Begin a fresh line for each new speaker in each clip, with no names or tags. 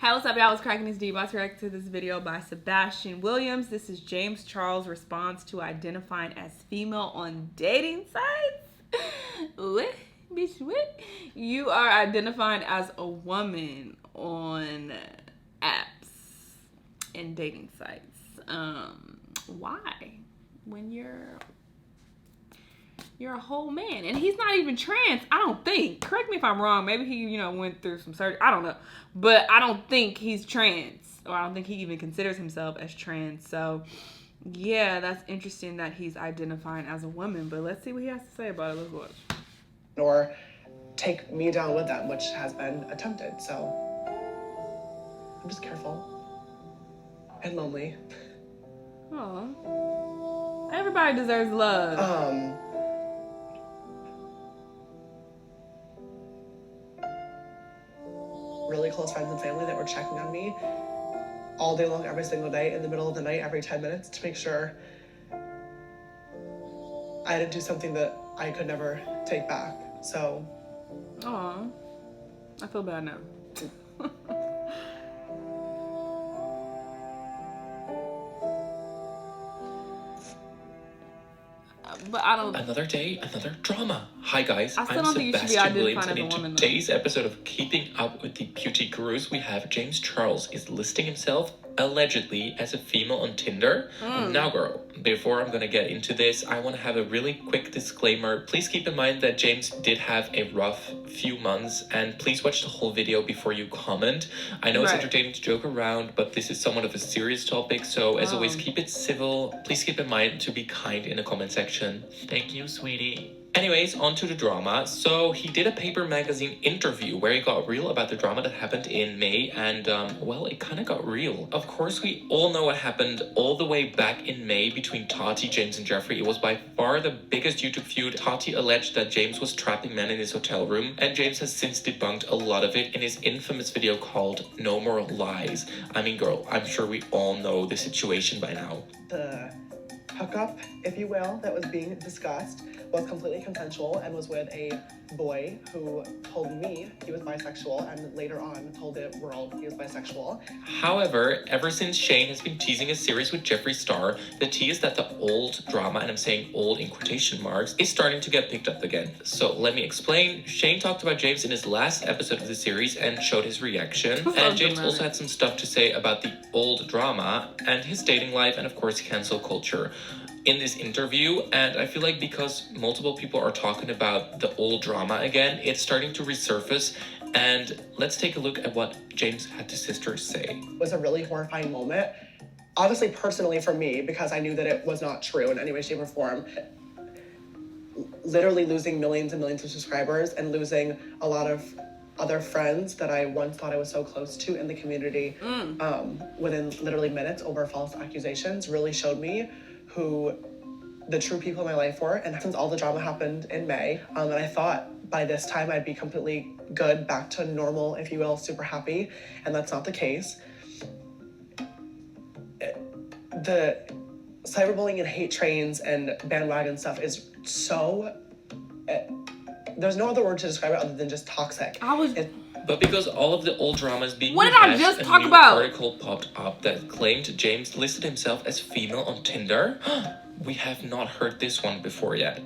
Hey, what's up, y'all? It's Cracking His D. About to react to this video by Sebastian Williams. This is James Charles' response to identifying as female on dating sites. What? Bitch, what? You are identifying as a woman on apps and dating sites. Why? When you're a whole man, and he's not even trans. I don't think. Correct me if I'm wrong. Maybe he, went through some surgery. I don't know, but I don't think he's trans, or I don't think he even considers himself as trans. So, yeah, that's interesting that he's identifying as a woman. But let's see what he has to say about it. Let's watch.
Or take me down with them, which has been attempted. So I'm just careful and lonely.
Oh, everybody deserves love.
Really close friends and family that were checking on me all day long, every single day, in the middle of the night, every 10 minutes, to make sure I didn't do something that I could never take back. So,
Aw, I feel bad now. But I don't.
Another day, another drama. Hi guys,
I still
I'm
don't think you should be
Sebastian
identifying
Williams, and
as a
in
woman, though.
today's episode of Keeping Up with the Beauty Gurus, we have James Charles is listing himself allegedly as a female on Tinder. Now girl, before I'm gonna get into this, I want to have a really quick disclaimer. Please keep in mind that James did have a rough few months, and please watch the whole video before you comment. I know it's entertaining to joke around, but this is somewhat of a serious topic, so as always, keep it civil. Please keep in mind to be kind in the comment section. Thank you, sweetie. Anyways, on to the drama. So he did a Paper Magazine interview where he got real about the drama that happened in May, and well, it kind of got real. Of course, we all know what happened all the way back in May between Tati, James, and Jeffrey. It was by far the biggest YouTube feud. Tati alleged that James was trapping men in his hotel room, and James has since debunked a lot of it in his infamous video called No More Lies. I mean, girl, I'm sure we all know the situation by now.
the hookup, if you will, that was being discussed was completely consensual and was with a boy who told me he was bisexual and later on told the world he was bisexual.
However, ever since Shane has been teasing a series with Jeffree Star, the tea is that the old drama, and I'm saying old in quotation marks, is starting to get picked up again. So let me explain. Shane talked about James in his last episode of the series and showed his reaction. And James also had some stuff to say about the old drama and his dating life and of course cancel culture in this interview. And I feel like because multiple people are talking about the old drama again, it's starting to resurface. And let's take a look at what James had to sisters say.
It was a really horrifying moment. Obviously, personally for me, because I knew that it was not true in any way, shape, or form. Literally losing millions and millions of subscribers and losing a lot of other friends that I once thought I was so close to in the community within literally minutes over false accusations really showed me who the true people in my life were. And since all the drama happened in May, and I thought by this time I'd be completely good, back to normal, if you will, super happy, and that's not the case. The cyberbullying and hate trains and bandwagon stuff is so... there's no other word to describe it other than just toxic.
But because all of the old drama is being
What did I just talk about?
A new article popped up that claimed James listed himself as female on Tinder. We have not heard this one before yet.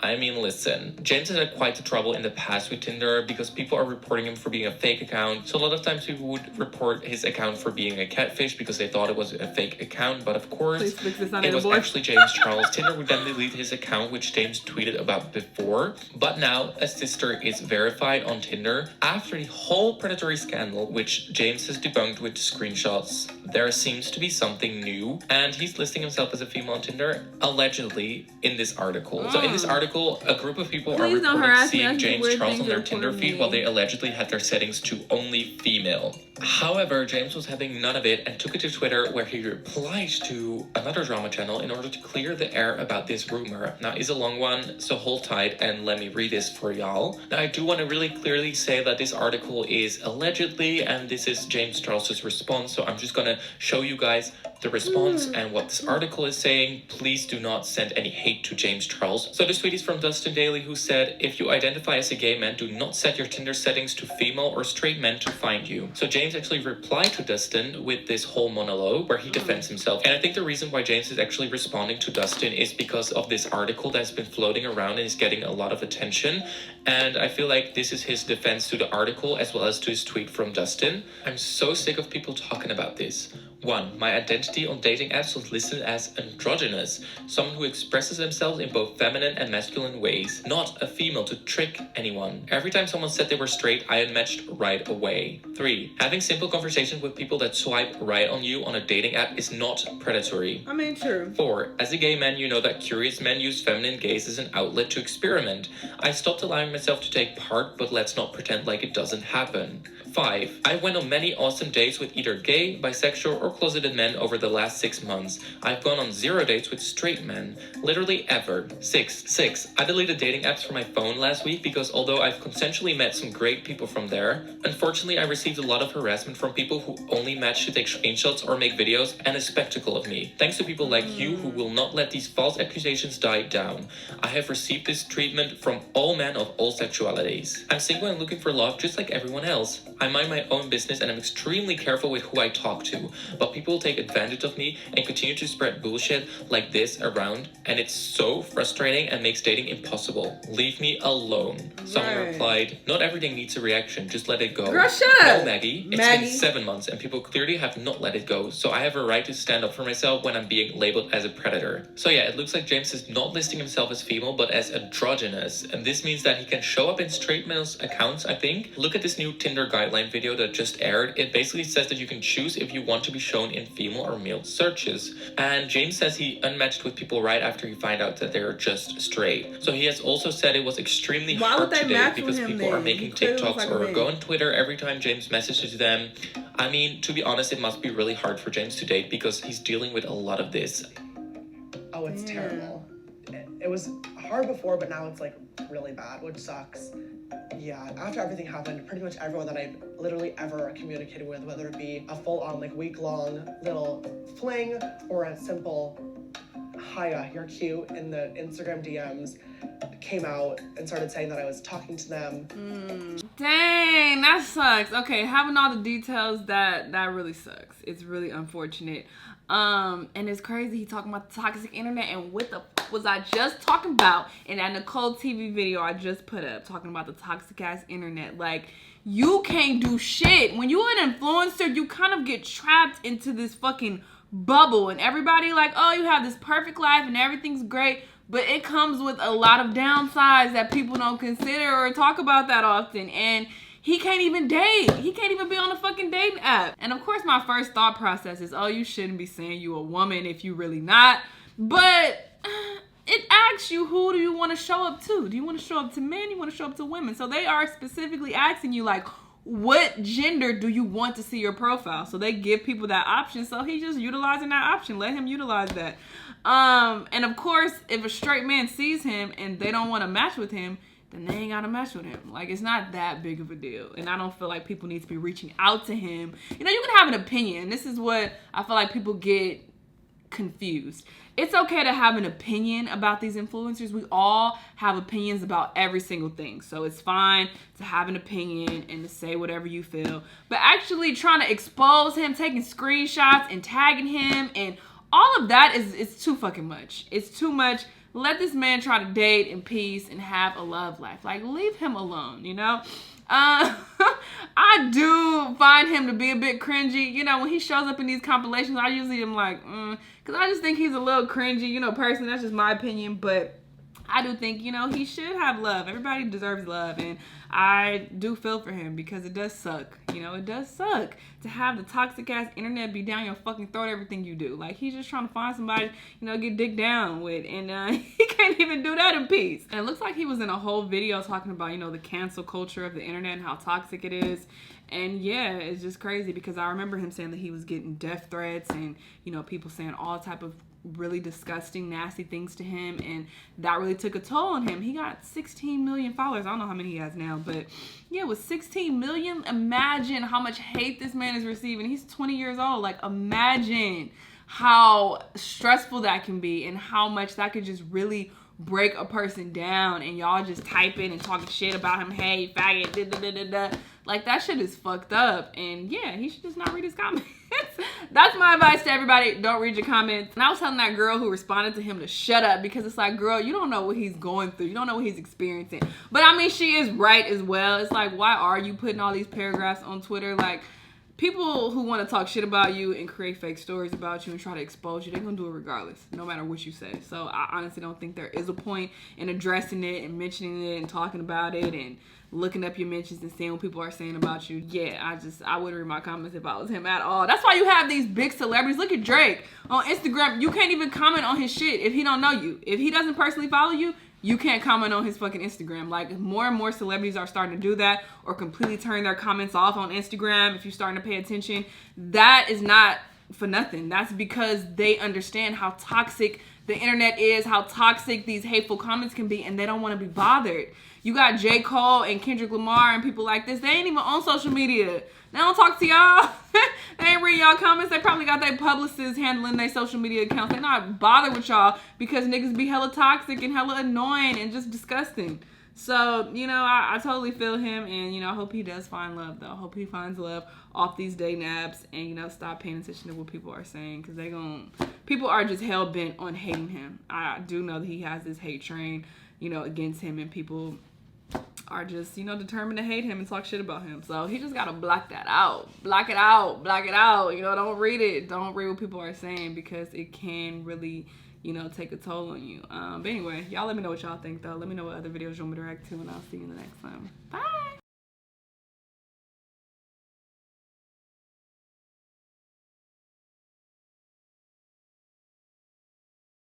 I mean, listen. James has had quite the trouble in the past with Tinder because people are reporting him for being a fake account. So a lot of times people would report his account for being a catfish because they thought it was a fake account. But of course, it was actually James Charles. Tinder would then delete his account, which James tweeted about before. But now a sister is verified on Tinder. After the whole predatory scandal, which James has debunked with screenshots, there seems to be something new. And he's listing himself as a female on Tinder, allegedly, in this article. So in this article, a group of people are reporting seeing James Charles on their Tinder feed while they allegedly had their settings to only female. However, James was having none of it and took it to Twitter, where he replied to another drama channel in order to clear the air about this rumor. Now, it's a long one, so hold tight and let me read this for y'all. Now, I do want to really clearly say that this article is allegedly, and this is James Charles's response, so I'm just gonna show you guys the response and what this article is saying. Please do not send any hate to James Charles. So this tweet is from Dustin Daly, who said, if you identify as a gay man, do not set your Tinder settings to female or straight men to find you. So James actually replied to Dustin with this whole monologue where he defends himself. And I think the reason why James is actually responding to Dustin is because of this article that's been floating around and is getting a lot of attention. And I feel like this is his defense to the article as well as to his tweet from Dustin. I'm so sick of people talking about this. 1. My identity on dating apps was listed as androgynous, someone who expresses themselves in both feminine and masculine ways, not a female to trick anyone. Every time someone said they were straight, I unmatched right away. 3. Having simple conversations with people that swipe right on you on a dating app is not predatory.
I mean, true.
4. As a gay man, you know that curious men use feminine gaze as an outlet to experiment. I stopped allowing myself to take part, but let's not pretend like it doesn't happen. 5. I went on many awesome dates with either gay, bisexual, or closeted men over the last 6 months. I've gone on 0 dates with straight men. Literally ever. 6. I deleted dating apps from my phone last week because although I've consensually met some great people from there, unfortunately I received a lot of harassment from people who only match to take screenshots or make videos and a spectacle of me. Thanks to people like you who will not let these false accusations die down. I have received this treatment from all men of all sexualities. I'm single and looking for love just like everyone else. I mind my own business and I'm extremely careful with who I talk to, but people take advantage of me and continue to spread bullshit like this around, and it's so frustrating and makes dating impossible. Leave me alone. Someone replied, not everything needs a reaction, just let it go.
Girl, shut up.
No, Maggie. It's been 7 months and people clearly have not let it go, so I have a right to stand up for myself when I'm being labeled as a predator. So yeah, it looks like James is not listing himself as female, but as androgynous, and this means that he can show up in straight males' accounts, I think. Look at this new Tinder guideline video that just aired. It basically says that you can choose if you want to be shown in female or male searches. And James says he unmatched with people right after he found out that they are just straight. So he has also said it was extremely hard today because people are making TikToks or go on Twitter every time James messages them. I mean, to be honest, it must be really hard for James to date because he's dealing with a lot of this.
Oh, it's terrible. It was hard before, but now it's like really bad, which sucks. Yeah, after everything happened, pretty much everyone that I've literally ever communicated with, whether it be a full-on like week-long little fling or a simple hiya, you're cute in the Instagram DMs, came out and started saying that I was talking to them.
Dang, that sucks. Okay, having all the details, that really sucks. It's really unfortunate. And it's crazy he talking about the toxic internet, and what the fuck was I just talking about in that Nicole TV video I just put up talking about the toxic ass internet. Like, you can't do shit. When you're an influencer, you kind of get trapped into this fucking bubble, and everybody like, oh, you have this perfect life and everything's great, but it comes with a lot of downsides that people don't consider or talk about that often. And he can't even date. He can't even be on a fucking dating app. And of course, my first thought process is, oh, you shouldn't be saying you a woman if you really not. But it asks you, who do you want to show up to? Do you want to show up to men? You want to show up to women? So they are specifically asking you, like, what gender do you want to see your profile? So they give people that option. So he's just utilizing that option. Let him utilize that. And of course, if a straight man sees him and they don't want to match with him, then they ain't got to match with him. Like, it's not that big of a deal. And I don't feel like people need to be reaching out to him. You know, you can have an opinion. This is what I feel like people get confused. It's okay to have an opinion about these influencers. We all have opinions about every single thing. So it's fine to have an opinion and to say whatever you feel. But actually trying to expose him, taking screenshots and tagging him and all of that is too fucking much. It's too much. Let this man try to date in peace and have a love life. Like, leave him alone, you know? I do find him to be a bit cringy. You know, when he shows up in these compilations, I usually am like, because I just think he's a little cringy, you know, person. That's just my opinion. But I do think, you know, he should have love. Everybody deserves love. And I do feel for him because it does suck. You know, it does suck to have the toxic ass internet be down your fucking throat, everything you do. Like, he's just trying to find somebody, you know, get dick down with. And he can't even do that in peace. And it looks like he was in a whole video talking about, you know, the cancel culture of the internet and how toxic it is. And yeah, it's just crazy because I remember him saying that he was getting death threats and, you know, people saying all type of really disgusting, nasty things to him, and that really took a toll on him. He got 16 million followers. I don't know how many he has now, but yeah, with 16 million, imagine how much hate this man is receiving. He's 20 years old. Like, imagine how stressful that can be and how much that could just really break a person down, and y'all just typing and talking shit about him. Hey, faggot, da, da, da, da, da. Like, that shit is fucked up. And yeah, he should just not read his comments. That's my advice to everybody. Don't read your comments. And I was telling that girl who responded to him to shut up, because it's like, girl, you don't know what he's going through. You don't know what he's experiencing. But I mean, she is right as well. It's like, why are you putting all these paragraphs on Twitter? Like, people who want to talk shit about you and create fake stories about you and try to expose you, they're going to do it regardless, no matter what you say. So I honestly don't think there is a point in addressing it and mentioning it and talking about it and looking up your mentions and seeing what people are saying about you. Yeah, I wouldn't read my comments if I was him at all. That's why you have these big celebrities. Look at Drake on Instagram. You can't even comment on his shit if he don't know you. If he doesn't personally follow you, you can't comment on his fucking Instagram. Like, more and more celebrities are starting to do that, or completely turn their comments off on Instagram if you're starting to pay attention. That is not for nothing. That's because they understand how toxic the internet is, how toxic these hateful comments can be, and they don't want to be bothered. You got J. Cole and Kendrick Lamar and people like this. They ain't even on social media. They don't talk to y'all. They ain't reading y'all comments. They probably got their publicists handling their social media accounts. They're not bothered with y'all because niggas be hella toxic and hella annoying and just disgusting. So, you know, I totally feel him, and, you know, I hope he does find love, though. I hope he finds love off these dating apps and, you know, stop paying attention to what people are saying, because people are just hell-bent on hating him. I do know that he has this hate train, you know, against him, and people are just, you know, determined to hate him and talk shit about him. So he just gotta block that out. Block it out. Block it out. You know, don't read it. Don't read what people are saying, because it can really, you know, take a toll on you. But anyway, y'all let me know what y'all think, though. Let me know what other videos you want me to react to, and I'll see you in the next time. Bye.